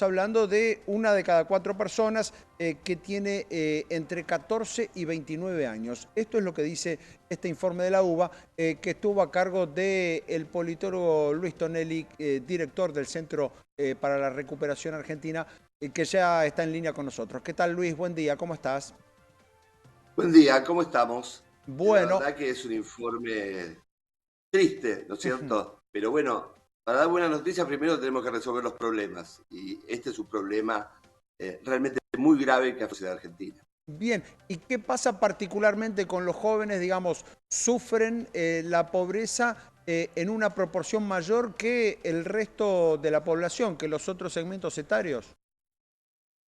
hablando de una de cada 4 personas que tiene entre 14 y 29 años. Esto es lo que dice este informe de la UBA, que estuvo a cargo del politólogo Luis Tonelli, director del Centro para la Recuperación Argentina, que ya está en línea con nosotros. ¿Qué tal, Luis? Buen día, ¿cómo estás? Buen día, ¿cómo estamos? La Bueno, verdad que es un informe triste, ¿no es cierto? Pero bueno, para dar buenas noticias primero tenemos que resolver los problemas. Y este es un problema realmente muy grave que afecta a la Argentina. bien. ¿Y qué pasa particularmente con los jóvenes, digamos, sufren la pobreza en una proporción mayor que el resto de la población, que los otros segmentos etarios?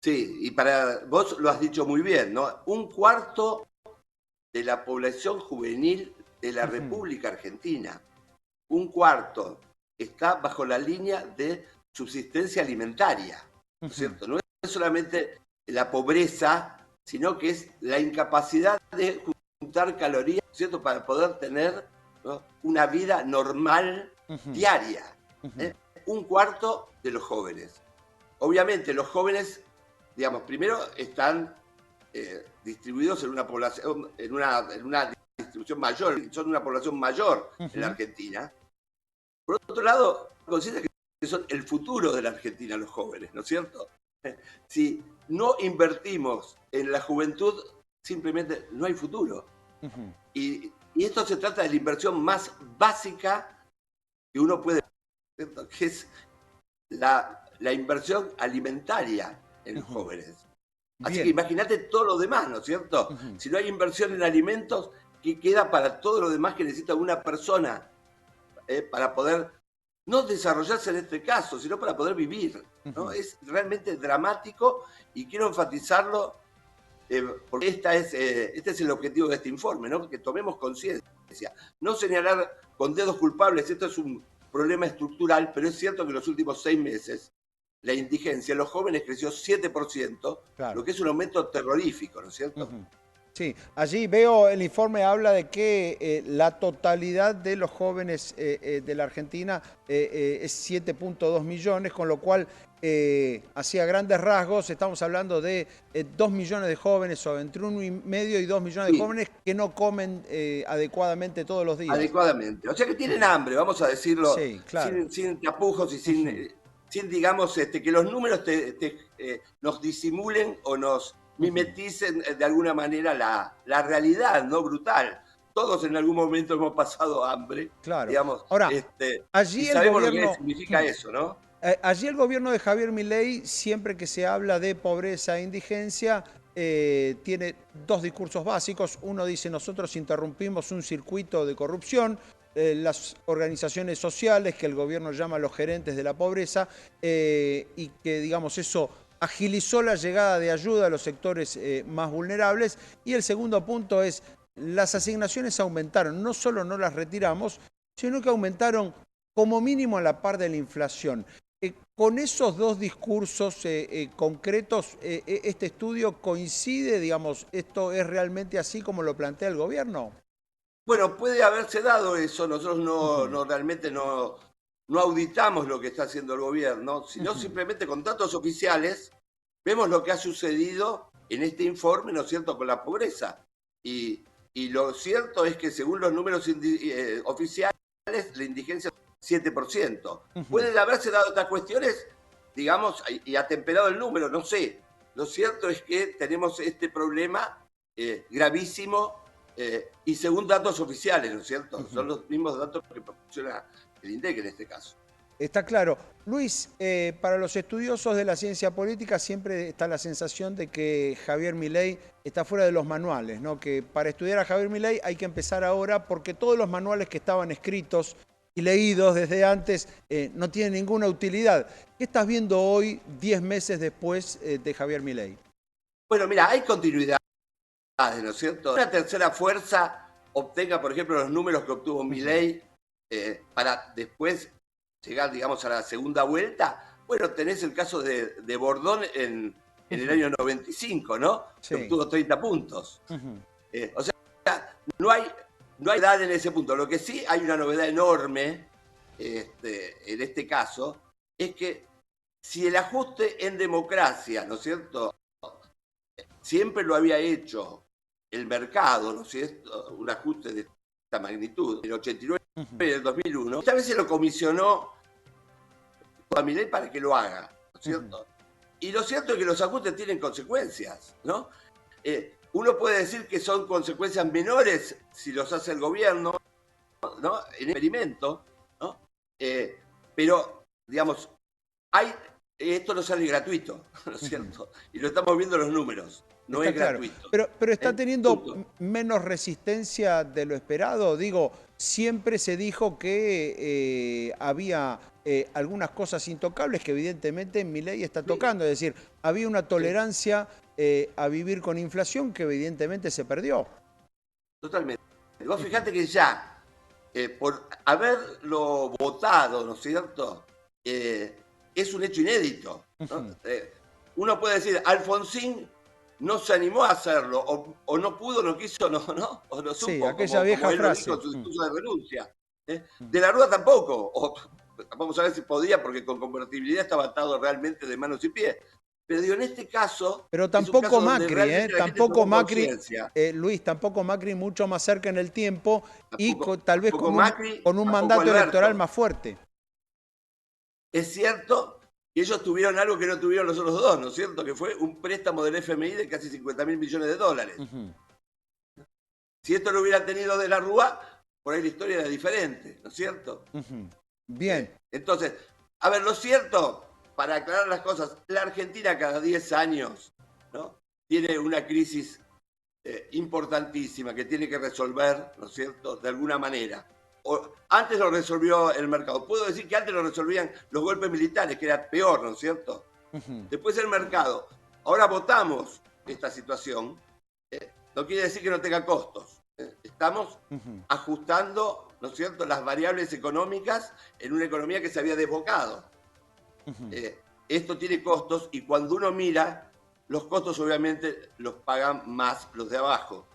Sí, y para vos lo has dicho muy bien, ¿no? Un cuarto de la población juvenil de la Ujú, República Argentina, un cuarto está bajo la línea de subsistencia alimentaria, ¿no es ujú, cierto? No es solamente la pobreza, sino que es la incapacidad de juntar calorías, ¿no es cierto?, para poder tener, ¿no?, una vida normal ujú, diaria. ujú, ¿Eh? Un cuarto de los jóvenes. Obviamente los jóvenes, digamos, primero están distribuidos en una población, en una distribución mayor, son una población mayor en la ujú, Argentina. Por otro lado, considera que son el futuro de la Argentina los jóvenes, ¿no es cierto? Si no invertimos en la juventud, simplemente no hay futuro. ujú, Y esto se trata de la inversión más básica que uno puede, ¿cierto?, que es la inversión alimentaria en los ujú. jóvenes. Así que Bien. imagínate todo lo demás, ¿no es cierto? Ujú, Si no hay inversión en alimentos, ¿qué queda para todo lo demás que necesita una persona para poder no desarrollarse en este caso, sino para poder vivir? ¿No? ujú. Es realmente dramático y quiero enfatizarlo porque este es el objetivo de este informe, ¿no? Que tomemos conciencia. No señalar con dedos culpables, esto es un problema estructural, pero es cierto que en los últimos 6 meses la indigencia en los jóvenes creció 7%, lo Claro. que es un aumento terrorífico, ¿no es cierto? Ujú. Sí, allí veo el informe habla de que la totalidad de los jóvenes de la Argentina es 7,2 millones, con lo cual, hacia grandes rasgos, estamos hablando de 2 millones de jóvenes, o entre 1,5 y 2 millones de Sí, jóvenes que no comen adecuadamente todos los días. adecuadamente. O sea que tienen Ujú. hambre, vamos a decirlo Sí, claro. sin tapujos y Ujú, sin digamos, que los números nos disimulen o nos ujú. mimeticen de alguna manera la realidad, ¿no? Brutal. Todos en algún momento hemos pasado hambre, Claro. digamos, Ahora, y allí el sabemos lo que gobierno... significa eso, ¿no? Allí el gobierno de Javier Milei, siempre que se habla de pobreza e indigencia, tiene dos discursos básicos. Uno dice: nosotros interrumpimos un circuito de corrupción. Las organizaciones sociales, que el gobierno llama los gerentes de la pobreza, y que, digamos, eso agilizó la llegada de ayuda a los sectores más vulnerables. Y el segundo punto es: las asignaciones aumentaron, no solo no las retiramos, sino que aumentaron como mínimo a la par de la inflación. Con esos dos discursos concretos, ¿este estudio coincide? Digamos, ¿esto es realmente así como lo plantea el gobierno? Bueno, puede haberse dado eso, nosotros Ujú, realmente no auditamos lo que está haciendo el gobierno, sino ujú, simplemente con datos oficiales vemos lo que ha sucedido en este informe, ¿no es cierto?, con la pobreza. Y, y lo cierto es que según los números oficiales, la indigencia es 7%. ujú. Pueden haberse dado estas cuestiones, digamos, y atemperado el número, no sé. Lo cierto es que tenemos este problema gravísimo y según datos oficiales, ¿no es cierto? Ujú. Son los mismos datos que proporciona el INDEC en este caso. Está claro. Luis, para los estudiosos de la ciencia política siempre está la sensación de que Javier Milei está fuera de los manuales, ¿no? Que para estudiar a Javier Milei hay que empezar ahora, porque todos los manuales que estaban escritos y leídos desde antes no tienen ninguna utilidad. ¿Qué estás viendo hoy, 10 meses después de Javier Milei? Bueno, mira, hay continuidad, ¿no es cierto? Una tercera fuerza obtenga, por ejemplo, los números que obtuvo Ujú, Milei para después llegar, digamos, a la segunda vuelta. Bueno, tenés el caso de Bordón en el ujú. año 95, ¿no? Que Sí. obtuvo 30 puntos. Ujú, O sea, no hay, no hay edad en ese punto. Lo que sí hay una novedad enorme en este caso, es que si el ajuste en democracia, ¿no es cierto?, siempre lo había hecho el mercado, ¿no es cierto?, un ajuste de esta magnitud, el 89 y el 2001, esta vez se lo comisionó a Milei para que lo haga, ¿no es cierto? Y lo cierto es que los ajustes tienen consecuencias, ¿no? Uno puede decir que son consecuencias menores si los hace el gobierno, ¿no?, en experimento, ¿no? Pero, digamos, esto no sale gratuito, ¿no es cierto? Y lo estamos viendo en los números, no Está es claro. gratuito. Pero está teniendo Punto. menos resistencia de lo esperado. Digo, siempre se dijo que había algunas cosas intocables que evidentemente Milei está Sí, tocando. Es decir, había una sí, tolerancia a vivir con inflación que evidentemente se perdió. totalmente. Vos Ujú, fijate que ya, por haberlo votado, ¿no es cierto?, es un hecho inédito, ¿no? ujú. Uno puede decir, Alfonsín no se animó a hacerlo, o no pudo, no quiso, o no Sí, supo, aquella como vieja él lo dijo frase. en su Mm, discurso de renuncia. mm. De la Rúa tampoco, o vamos a ver si podía, porque con convertibilidad estaba atado realmente de manos y pies. Pero digo, en este caso, Pero es un tampoco caso donde Macri, realmente la gente tampoco tomó Macri, conciencia. Luis, tampoco Macri mucho más cerca en el tiempo y tal vez Tampoco Macri, con un tampoco mandato electoral Alberto. más fuerte. Es cierto que ellos tuvieron algo que no tuvieron los otros dos, ¿no es cierto? Que fue un préstamo del FMI de casi 50.000 millones de dólares. Ujú, Si esto lo hubiera tenido de la Rúa, por ahí la historia era diferente, ¿no es cierto? ujú. Bien. Entonces, a ver, lo cierto, para aclarar las cosas, la Argentina cada 10 años, ¿no?, tiene una crisis importantísima que tiene que resolver, ¿no es cierto?, de alguna manera. Antes lo resolvió el mercado. Puedo decir que antes lo resolvían los golpes militares, que era peor, ¿no es cierto? Ujú, Después el mercado. Ahora votamos esta situación. No quiere decir que no tenga costos. Estamos ujú, ajustando, ¿no es cierto?, las variables económicas en una economía que se había desbocado. ujú. Esto tiene costos y cuando uno mira, los costos obviamente los pagan más los de abajo.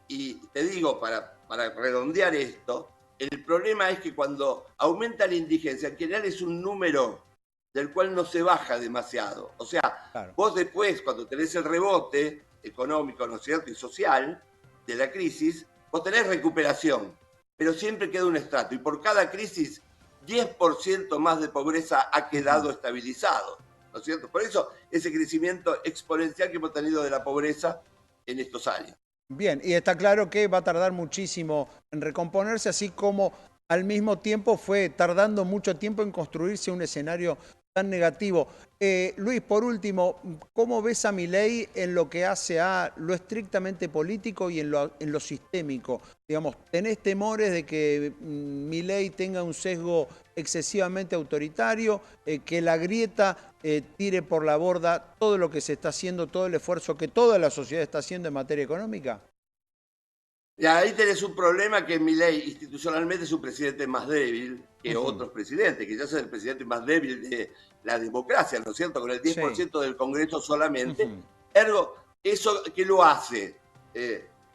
Y te digo, para redondear esto, el problema es que cuando aumenta la indigencia, en general es un número del cual no se baja demasiado. O sea, Claro. vos después, cuando tenés el rebote económico, ¿no es cierto?, y social de la crisis, vos tenés recuperación, pero siempre queda un estrato. Y por cada crisis, 10% más de pobreza ha Ujú. quedado estabilizado, ¿no es cierto? Por eso ese crecimiento exponencial que hemos tenido de la pobreza en estos años. Bien, y está claro que va a tardar muchísimo en recomponerse, así como al mismo tiempo fue tardando mucho tiempo en construirse un escenario tan negativo. Luis, por último, ¿cómo ves a Milei en lo que hace a lo estrictamente político y en lo sistémico? Digamos, ¿tenés temores de que Milei tenga un sesgo excesivamente autoritario, que la grieta tire por la borda todo lo que se está haciendo, todo el esfuerzo que toda la sociedad está haciendo en materia económica? Y ahí tenés un problema que Milei institucionalmente es un presidente más débil que Ujú, otros presidentes, que ya es el presidente más débil de la democracia, ¿no es cierto? Con el sí. 10% del Congreso solamente. Ujú, Ergo, ¿eso qué lo hace?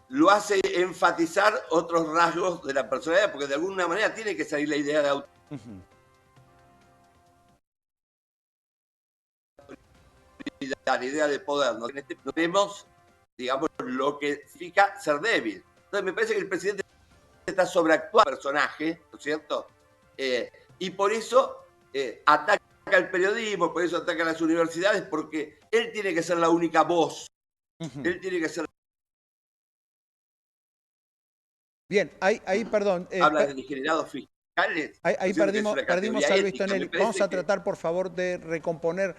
Lo hace enfatizar otros rasgos de la personalidad, porque de alguna manera tiene que salir la idea de ujú. autoridad, la idea de poder. ¿No? En este vemos, digamos, lo que significa ser débil. Entonces, me parece que el presidente está sobreactuando el personaje, ¿no es cierto? Y por eso ataca al periodismo, por eso ataca a las universidades, porque él tiene que ser la única voz, Ujú. él tiene que ser, Bien, ahí perdón, habla de degenerados fiscales, ¿no ahí es cierto? Que es perdimos, una perdimos categoría a Luis ética, me Tonelli. Vamos parece a que tratar, por favor, de recomponer